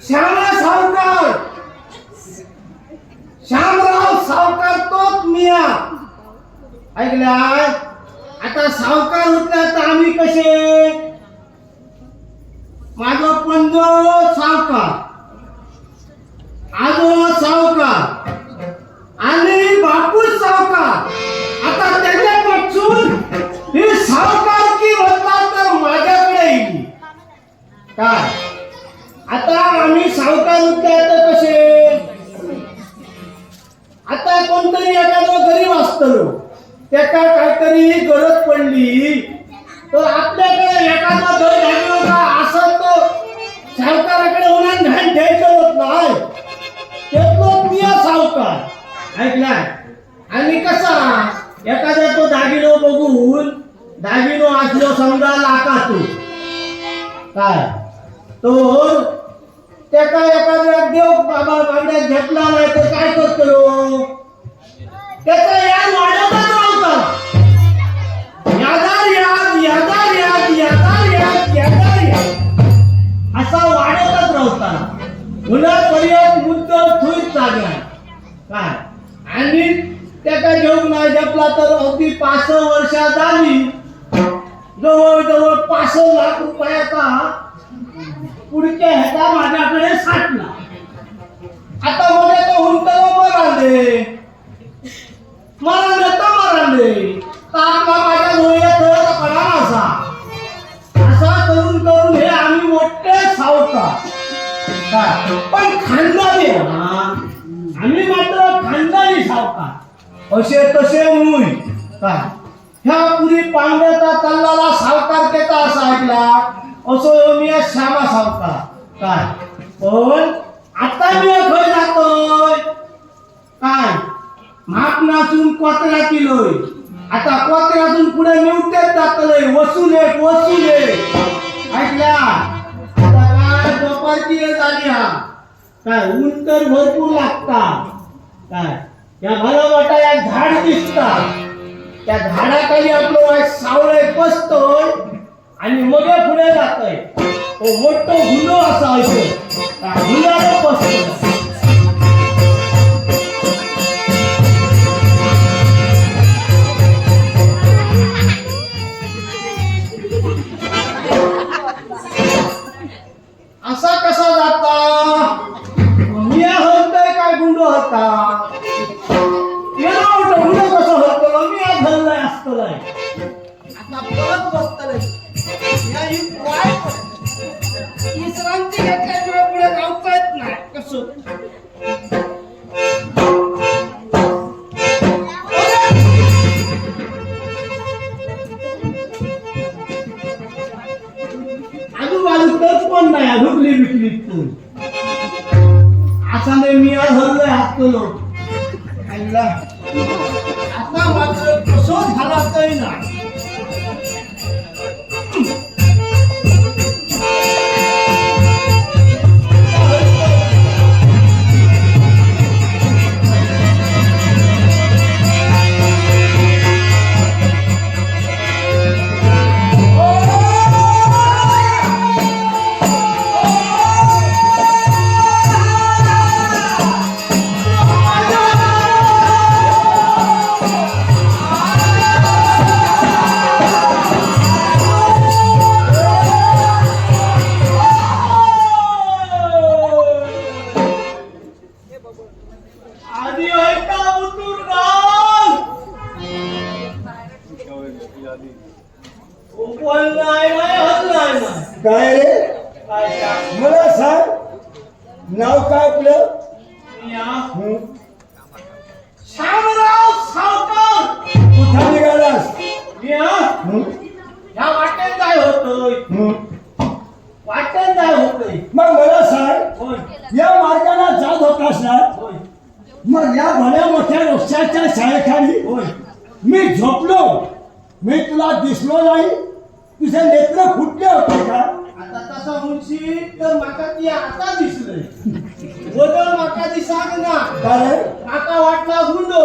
श्यामा सावकार, श्यामराव सावकार तोच मिया. ऐकलाय? आता सावकार म्हटलं तर आम्ही कसे? माझं पंजो सावकार, आजो सावकार आणि बापू सावकार. आता त्याच्यापासून ही सावकार की म्हणतात तर माझ्याकडे येईल काय? आता आम्ही सावकार म्हटलं तर कसे? आता कोणतरी एखादा गरीब असतो, त्याला काहीतरी गरज पडली तर आपल्याकडे एखादा घर घ्यायला का असं तो सावकाराकडे होणार घाण द्यायचं होत नाही. त्यातलो प्रिय सावकार. ऐकलाय? आणि कसा एखादा तो दागिनो बघून, दागिनो असलो समजा लाखातून काय, तो त्याचा एखाद्या देव बाबा बांगड्यात घेतला नाही तर काय करतो? त्याचा याद वाढवतात राहता. यादार याद, यादार याद, यादार याद, यादार याद असा वाढवतात राहता. मुलापर्यंत मुद्दा थोडीच जागा काय. आणि त्याचा घेऊन नाही जपला तर अगदी 5 वर्षात झाली जवळजवळ 5 लाख रुपयाचा पुढच्या ह्याचा माझ्याकडे साठला. आता मध्ये तो हुंटलो मराले मराले तर मराले तर आपला माझ्या डोळ्यात पडा असा असा करून करून हे आम्ही मोठे सावकार काय. पण खानदानी आम्ही मात्र खानदानी सावकार असे तसे मुई काय. ह्या पुरी पांढऱ्याचा तल्लाला सावकारतेचा असा ऐकला असो मी श्यामा सावकार काय. पण आता मी खय जातोय काय, माप नाचून कोत्र्या किलोय. आता कोत्र्यातून पुढे निवटेत जातोय वसुले वसुले. ऐकल्या? आता काय दुपारची वेळ झाली हा काय, ऊन तर भरपूर लागतात काय. या मला वाटा या झाड दिसतात, त्या झाडाखाली आपलं सावळे बसतोय आणि मग पुढे जातोय. तो मोठो गुन्हो असा ऐकतो त्या गुन्ह्याला बसतो. असा कसा जाता? मी होतोय काय गुंडो होता? गुन्हा कसं होतं? मी आज हल्लाय असतोय. आता परत बसतोय इसरांची घेतल्याशिवाय पुढे जाऊच येत नाही. कसं आजूबाजू तर पण नाही ढुकली बिकली तू असा नाही. मी आज हल्लोय असतो आता मात्र कसं झाला तरी ना. काय रे? मला सांग, नाव काय आपलं? श्यामराव सावकार. कुठं निघालास? ह्या वाटेत काय होतोय? वाटेत काय होतोय? मग मला सांग, या मार्गाला जात होतास ना? मग या भल्या मोठ्या वृक्षाच्या छायेखाली मी झोपलो, मी तुला दिसलो नाही? तुझे नेत्र फुटले होते का? आता तसा म्हणशील तर माका ती आता दिसलंय. बदल माका दिसाग ना. काय माका वाटला गुंडो,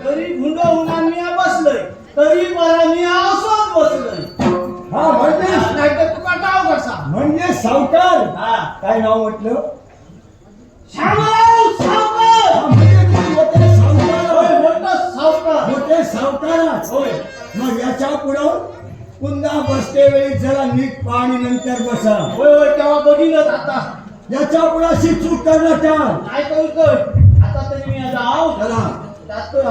तरी गुंडो होणार मी बसलोय, तरी मला मी असंच बसलोय. हा म्हणजे नाही तर तुका टाव कसा म्हणजे सावकार. हा काय नाव म्हटलं? श्यामराव सावकार. म्हणजे तू मोठे सावकार. होय, मोठा सावकार. मोठे सावकारच. होय. मग याच्या पुढं पुन्हा बसते वेळी जरा नीट पाणी नंतर बसा. होय होय, तेव्हा बघीनच आता. याच्या पुढे अशी चूक करणार त्या. काय करू कर आता तरी मी जाऊ. चला. जातो.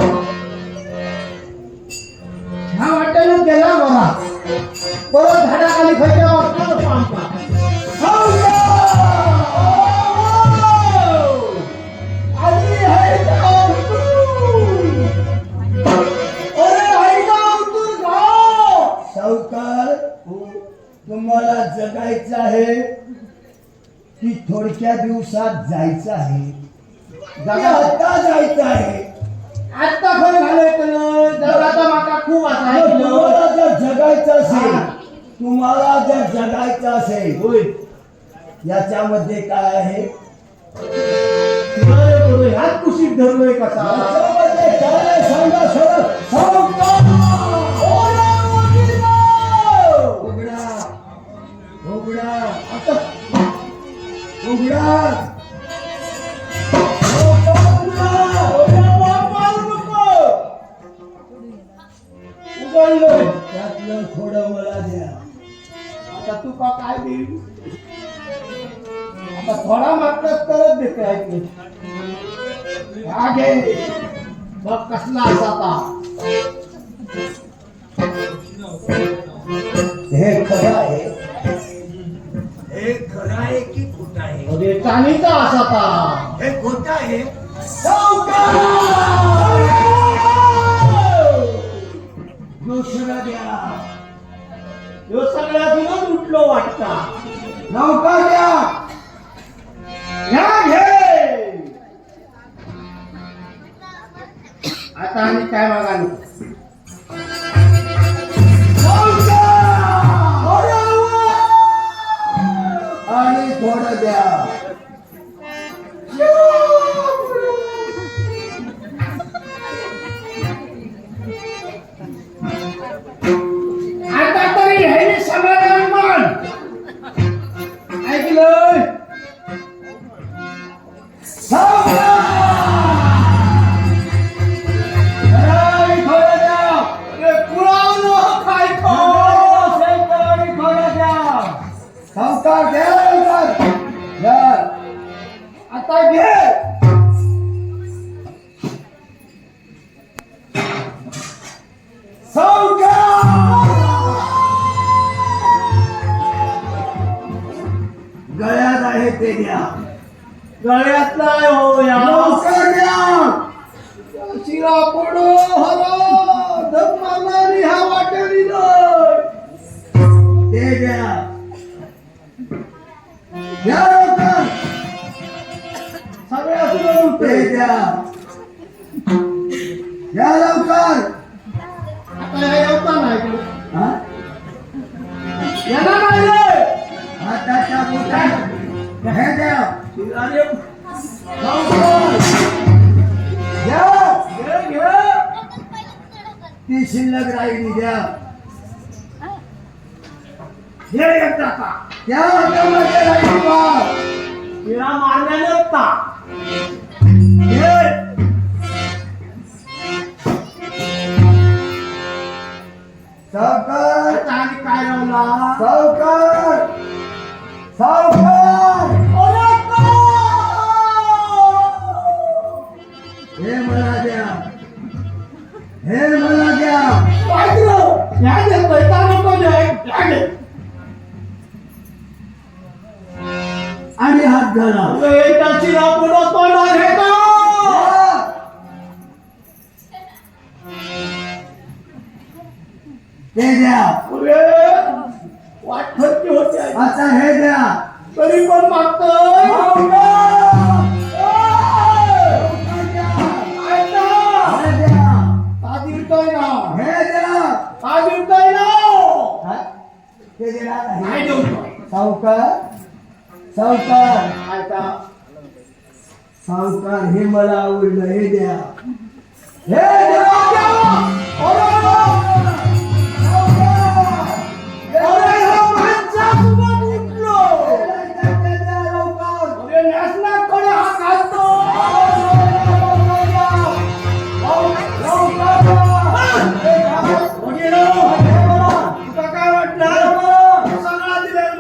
हा वाटेल गेला बघा. परत झाडाखाली खड्डा वाटतो आमचा. आली आहे गाव उतरून. अरे आहे गाव उतरून गाव. सावकार तुम्हाला जगायचं आहे की थोडक्या दिवसात जायचं आहे. आता जायचं आहे. आता खरं झालंय जगाचा माका खूप असा आहे. तुम्हाला जर जगायचं असेल, तुम्हाला जर जगायचं असेल, होय. याच्यामध्ये काय आहे? ह्याच कुशीत धरलोय कसा. याच्यामध्ये काय आहे? सांगा सरळ. सावकार! उघडा. उघडा. आता उघडा. उघडलोय. त्यातलं थोडं मला द्या. आता तू का काय देईल. आता थोडा मागतात तरच देते ऐकले. हा घे. बघ कसला असा आता. हे खरं आहे. हे खरं आहे की खोटं आहे? अरे चांदीचा असा आता. हे खोटं आहे. दुसरं द्या. ह्यो सगळ्यातूनच उठलो वाटता. नौका द्या. ह्या घे. आता आणि काय मागा नको. आणि थोडं द्या. आता तरी हे समाधान मान. ऐकलं. आणि थोडं द्या. अरे कुळावलो काय खो. आणि थोडं द्या. सावकार द्या लवकर. द्या. आता घे. गळ्यात आहे ते द्या. गळ्यातला हो या. लवकर द्या. शिरा पडो हरा धर्मानी हा वाटेली नाही. ते द्या. द्या लवकर. सगळ्या तुला ते उठे. द्या. द्या लवकर. आता हे येता नाही. हा? याला नाही रे. हाताच्या बोटात हे द्या. शिरा रे. लवकर. द्या. घे घे. ती शिल्लक राहिली द्या. घे एकदा आता. त्या हातामध्ये राहिली बा. शिरा मारल्याने ता. घे. सावकार. आता आणि काय लावला. सावकार. सावकार. हे मला द्या. हे मला द्या. या दे पैसा नको दे. या दे. आणि हात घाला. एकदा शिरा पडो तोंडा घेतो. ते द्या. अरे वाटत होते. आता हे द्या. तरी पण मागतोय. हे द्या. का दिलतोय ना. हे द्या. का दिलतोय ना. हा? ते देणार नाही. नाही देऊ. सावकार. सावकार. आता सावकार हे मला आवडलं. हे द्या. हे द्या. अरे हा माणसा सोबत उठलो. हे द्या लवकर. अरे न्यास शासनाकडे हात घालतो. तुका काय वाटलं सगळा दिलेला